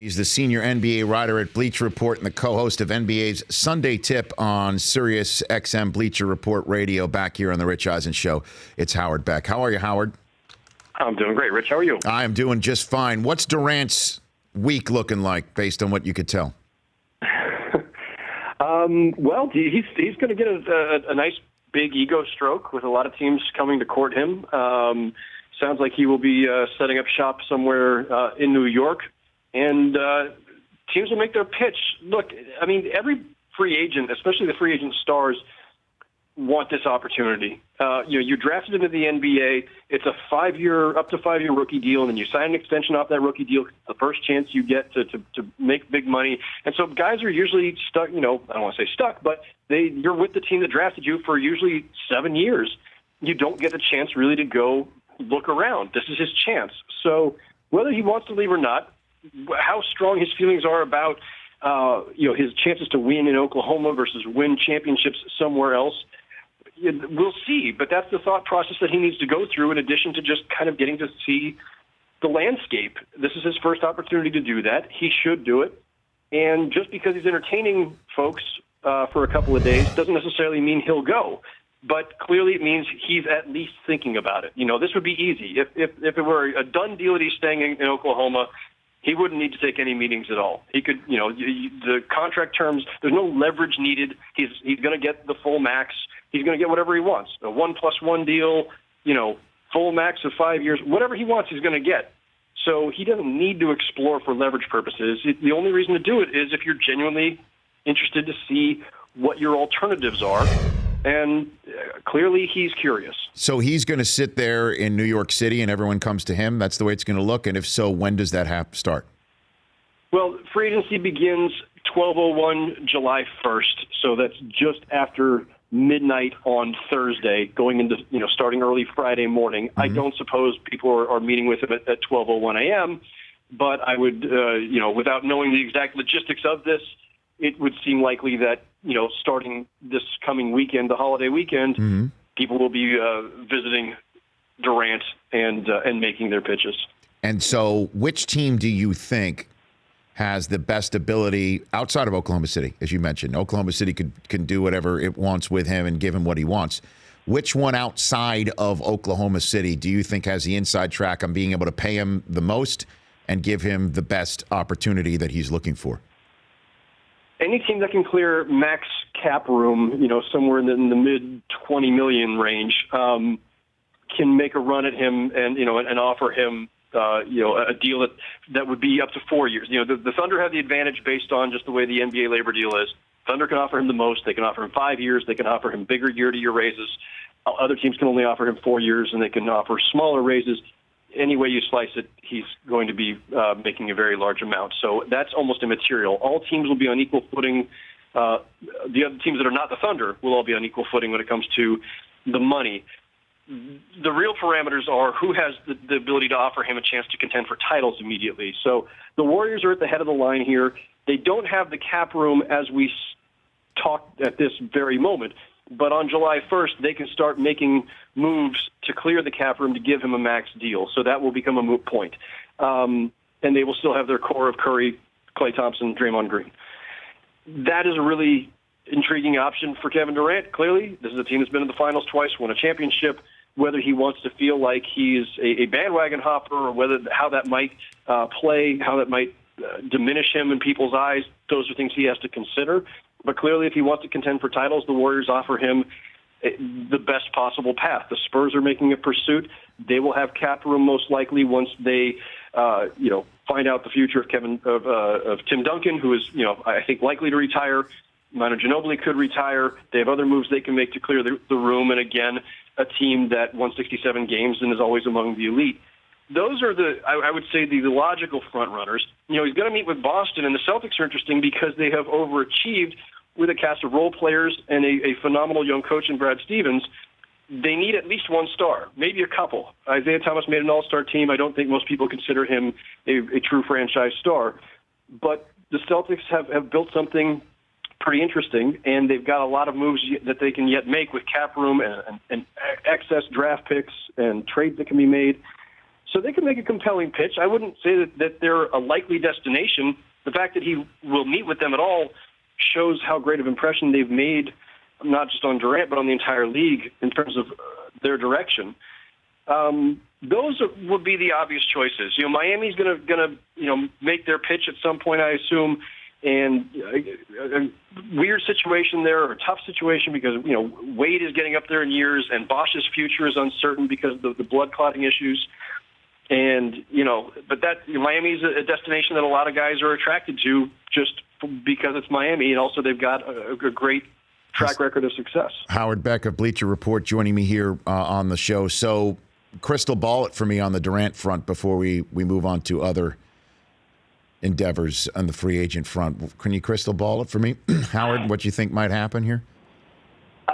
He's the senior NBA writer at Bleacher Report and the co-host of NBA's Sunday Tip on Sirius XM Bleacher Report Radio. Back here on the Rich Eisen Show, it's Howard Beck. How are you, Howard? I'm doing great. Rich, how are you? I am doing just fine. What's Durant's week looking like, based on what you could tell? Well, he's going to get a nice big ego stroke with a lot of teams coming to court him. Sounds like he will be setting up shop somewhere in New York. And teams will make their pitch. Look, I mean, every free agent, especially the free agent stars, want this opportunity. You drafted into the NBA. It's a up to 5 year rookie deal, and then you sign an extension off that rookie deal. It's the first chance you get to make big money. And so guys are usually stuck. I don't want to say stuck, but you're with the team that drafted you for usually 7 years. You don't get the chance really to go look around. This is his chance. So whether he wants to leave or not, how strong his feelings are about his chances to win in Oklahoma versus win championships somewhere else, we'll see. But that's the thought process that he needs to go through, in addition to just kind of getting to see the landscape. This is his first opportunity to do that. He should do it. And just because he's entertaining folks for a couple of days doesn't necessarily mean he'll go. But clearly it means he's at least thinking about it. This would be easy. If it were a done deal that he's staying in Oklahoma, he wouldn't need to take any meetings at all. He could, the contract terms, there's no leverage needed. He's going to get the full max. He's going to get whatever he wants. A 1+1 deal, full max of 5 years, whatever he wants, he's going to get. So he doesn't need to explore for leverage purposes. The only reason to do it is if you're genuinely interested to see what your alternatives are. And clearly he's curious. So he's going to sit there in New York City and everyone comes to him? That's the way it's going to look? And if so, when does that start? Well, free agency begins 12/01, July 1st. So that's just after midnight on Thursday, going into, starting early Friday morning. Mm-hmm. I don't suppose people are meeting with him at 12:01 a.m., but I would, without knowing the exact logistics of this, it would seem likely that, starting this coming weekend, the holiday weekend, mm-hmm. people will be visiting Durant and making their pitches. And so which team do you think has the best ability outside of Oklahoma City? As you mentioned, Oklahoma City can do whatever it wants with him and give him what he wants. Which one outside of Oklahoma City do you think has the inside track on being able to pay him the most and give him the best opportunity that he's looking for? Any team that can clear max cap room, somewhere in the mid $20 million range, can make a run at him and offer him, a deal that would be up to 4 years. The Thunder have the advantage based on just the way the NBA labor deal is. Thunder can offer him the most. They can offer him 5 years. They can offer him bigger year-to-year raises. Other teams can only offer him 4 years, and they can offer smaller raises. Any way you slice it, he's going to be making a very large amount. So that's almost immaterial. All teams will be on equal footing. The other teams that are not the Thunder will all be on equal footing when it comes to the money. The real parameters are who has the ability to offer him a chance to contend for titles immediately. So the Warriors are at the head of the line here. They don't have the cap room as we talk at this very moment. But on July 1st, they can start making moves to clear the cap room to give him a max deal. So that will become a moot point. And they will still have their core of Curry, Klay Thompson, Draymond Green. That is a really intriguing option for Kevin Durant, clearly. This is a team that's been in the finals twice, won a championship. Whether he wants to feel like he's a bandwagon hopper or how that might play, how that might diminish him in people's eyes, those are things he has to consider. But clearly, if he wants to contend for titles, the Warriors offer him the best possible path. The Spurs are making a pursuit. They will have cap room most likely once they, find out the future of Tim Duncan, who is, I think likely to retire. Manu Ginobili could retire. They have other moves they can make to clear the room. And again, a team that won 67 games and is always among the elite. Those are I would say, the logical front runners. He's going to meet with Boston, and the Celtics are interesting because they have overachieved with a cast of role players and a phenomenal young coach in Brad Stevens. They need at least one star, maybe a couple. Isaiah Thomas made an all-star team. I don't think most people consider him a true franchise star. But the Celtics have built something pretty interesting, and they've got a lot of moves that they can yet make with cap room and excess draft picks and trades that can be made. So they can make a compelling pitch. I wouldn't say that they're a likely destination. The fact that he will meet with them at all shows how great of impression they've made, not just on Durant, but on the entire league in terms of their direction. Those would be the obvious choices. Miami's going to make their pitch at some point, I assume, and a weird situation there, or a tough situation because Wade is getting up there in years, and Bosch's future is uncertain because of the blood clotting issues. And but Miami's a destination that a lot of guys are attracted to just because it's Miami, and also they've got a great track record of success. Howard Beck of Bleacher Report joining me here on the show. So, crystal ball it for me on the Durant front before we move on to other endeavors on the free agent front. Can you crystal ball it for me, Howard, what you think might happen here?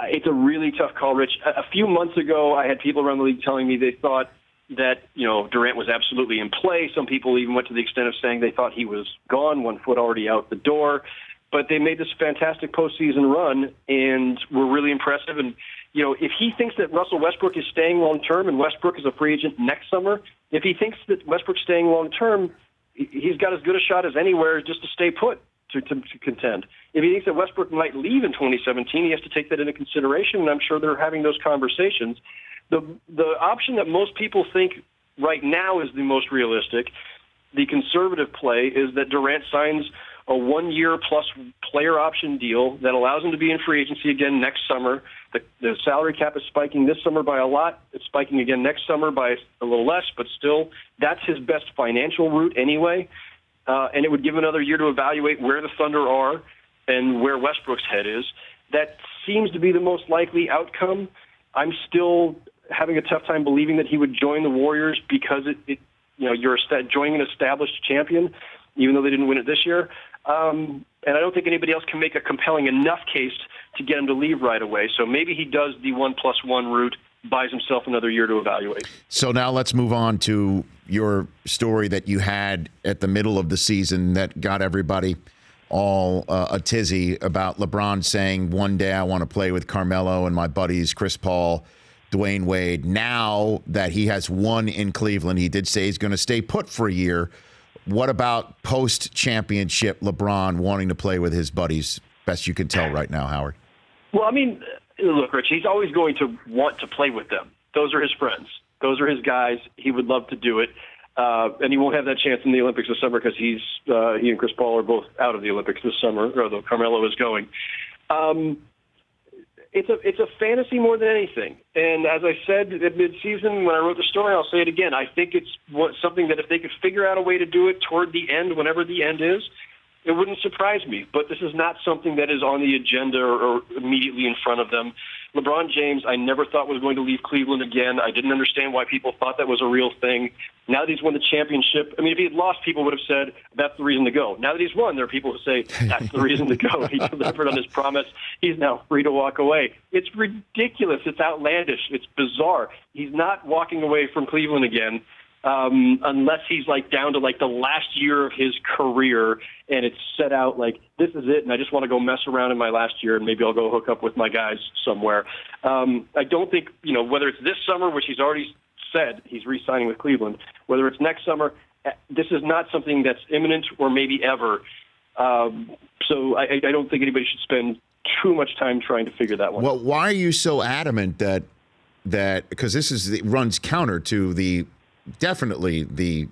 It's a really tough call, Rich. A few months ago, I had people around the league telling me they thought that Durant was absolutely in play. Some people even went to the extent of saying they thought he was gone, 1 foot already out the door. But they made this fantastic postseason run and were really impressive. And if he thinks that Russell Westbrook is staying long term and Westbrook is a free agent next summer, if he thinks that Westbrook's staying long term, he's got as good a shot as anywhere just to stay put to contend. If he thinks that Westbrook might leave in 2017, he has to take that into consideration, and I'm sure they're having those conversations. The option that most people think right now is the most realistic, the conservative play, is that Durant signs a 1-year plus player option deal that allows him to be in free agency again next summer. The salary cap is spiking this summer by a lot. It's spiking again next summer by a little less, but still, that's his best financial route anyway. And it would give him another year to evaluate where the Thunder are and where Westbrook's head is. That seems to be the most likely outcome. I'm still having a tough time believing that he would join the Warriors because you're joining an established champion, even though they didn't win it this year. And I don't think anybody else can make a compelling enough case to get him to leave right away. So maybe he does the 1+1 route, buys himself another year to evaluate. So now let's move on to your story that you had at the middle of the season that got everybody all a tizzy about LeBron saying, one day I want to play with Carmelo and my buddies Chris Paul, Dwayne Wade. Now that he has won in Cleveland, he did say he's going to stay put for a year. What about post-championship LeBron wanting to play with his buddies? Best you can tell right now, Howard. Well, I mean, look, Rich, he's always going to want to play with them. Those are his friends. Those are his guys. He would love to do it. And he won't have that chance in the Olympics this summer because he and Chris Paul are both out of the Olympics this summer, although Carmelo is going. It's a fantasy more than anything. And as I said at midseason when I wrote the story, I'll say it again. I think it's something that if they could figure out a way to do it toward the end, whenever the end is, it wouldn't surprise me. But this is not something that is on the agenda or immediately in front of them. LeBron James, I never thought was going to leave Cleveland again. I didn't understand why people thought that was a real thing. Now that he's won the championship, I mean, if he had lost, people would have said, that's the reason to go. Now that he's won, there are people who say, that's the reason to go. He delivered on his promise. He's now free to walk away. It's ridiculous. It's outlandish. It's bizarre. He's not walking away from Cleveland again. Unless he's down to the last year of his career and it's set out this is it and I just want to go mess around in my last year and maybe I'll go hook up with my guys somewhere. I don't think, whether it's this summer, which he's already said he's re-signing with Cleveland, whether it's next summer, this is not something that's imminent or maybe ever. So I don't think anybody should spend too much time trying to figure that one out. Well, why are you so adamant that because this runs counter to definitely the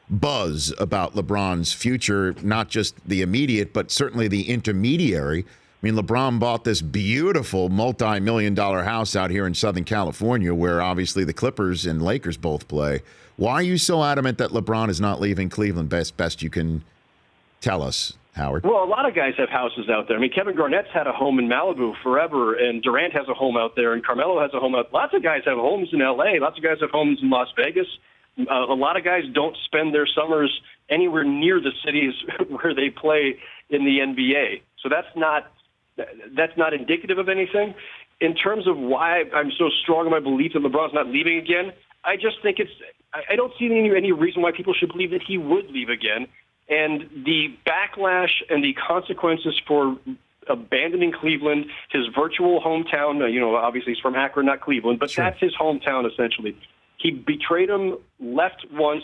buzz about LeBron's future, not just the immediate, but certainly the intermediary. I mean, LeBron bought this beautiful multi-million-dollar house out here in Southern California where obviously the Clippers and Lakers both play. Why are you so adamant that LeBron is not leaving Cleveland? Best you can tell us, Howard. Well, a lot of guys have houses out there. I mean, Kevin Garnett's had a home in Malibu forever, and Durant has a home out there, and Carmelo has a home out. Lots of guys have homes in L.A. Lots of guys have homes in Las Vegas. A lot of guys don't spend their summers anywhere near the cities where they play in the NBA. So that's not indicative of anything. In terms of why I'm so strong in my belief that LeBron's not leaving again, I just think I don't see any reason why people should believe that he would leave again. And the backlash and the consequences for abandoning Cleveland, his virtual hometown, obviously he's from Akron, not Cleveland, but sure. That's his hometown essentially. He betrayed him, left once,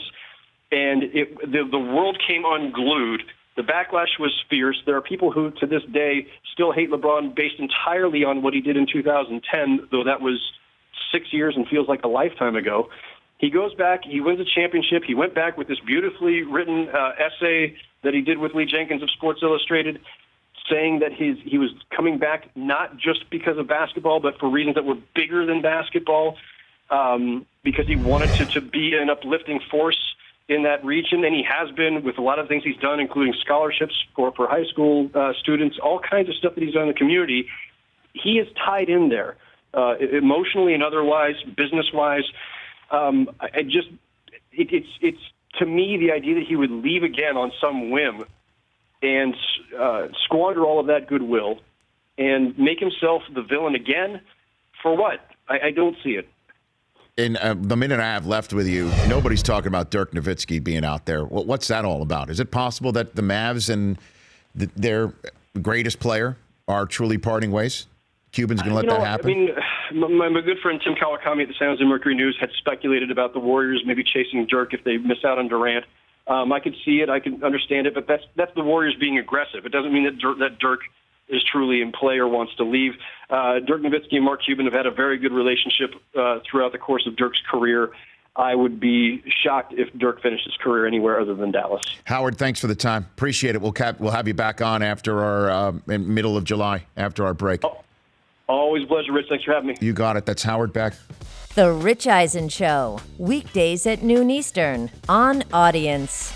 and the world came unglued. The backlash was fierce. There are people who, to this day, still hate LeBron based entirely on what he did in 2010, though that was 6 years and feels like a lifetime ago. He goes back, he wins a championship. He went back with this beautifully written essay that he did with Lee Jenkins of Sports Illustrated, saying that he was coming back not just because of basketball, but for reasons that were bigger than basketball, because he wanted to be an uplifting force in that region, and he has been with a lot of things he's done, including scholarships for high school students, all kinds of stuff that he's done in the community. He is tied in there, emotionally and otherwise, business-wise. It's to me, the idea that he would leave again on some whim and squander all of that goodwill and make himself the villain again, for what? I don't see it. In the minute I have left with you, nobody's talking about Dirk Nowitzki being out there. What's that all about? Is it possible that the Mavs and their greatest player are truly parting ways? Cuban's going to let that happen? I mean, my good friend Tim Kawakami at the San Jose Mercury News had speculated about the Warriors maybe chasing Dirk if they miss out on Durant. I could see it. I can understand it. But that's the Warriors being aggressive. It doesn't mean that Dirk is truly in play or wants to leave. Dirk Nowitzki and Mark Cuban have had a very good relationship throughout the course of Dirk's career. I would be shocked if Dirk finished his career anywhere other than Dallas. Howard, thanks for the time. Appreciate it. We'll have you back on after our in middle of July, after our break. Always a pleasure, Rich. Thanks for having me. You got it. That's Howard Beck. The Rich Eisen Show, weekdays at noon Eastern on Audience.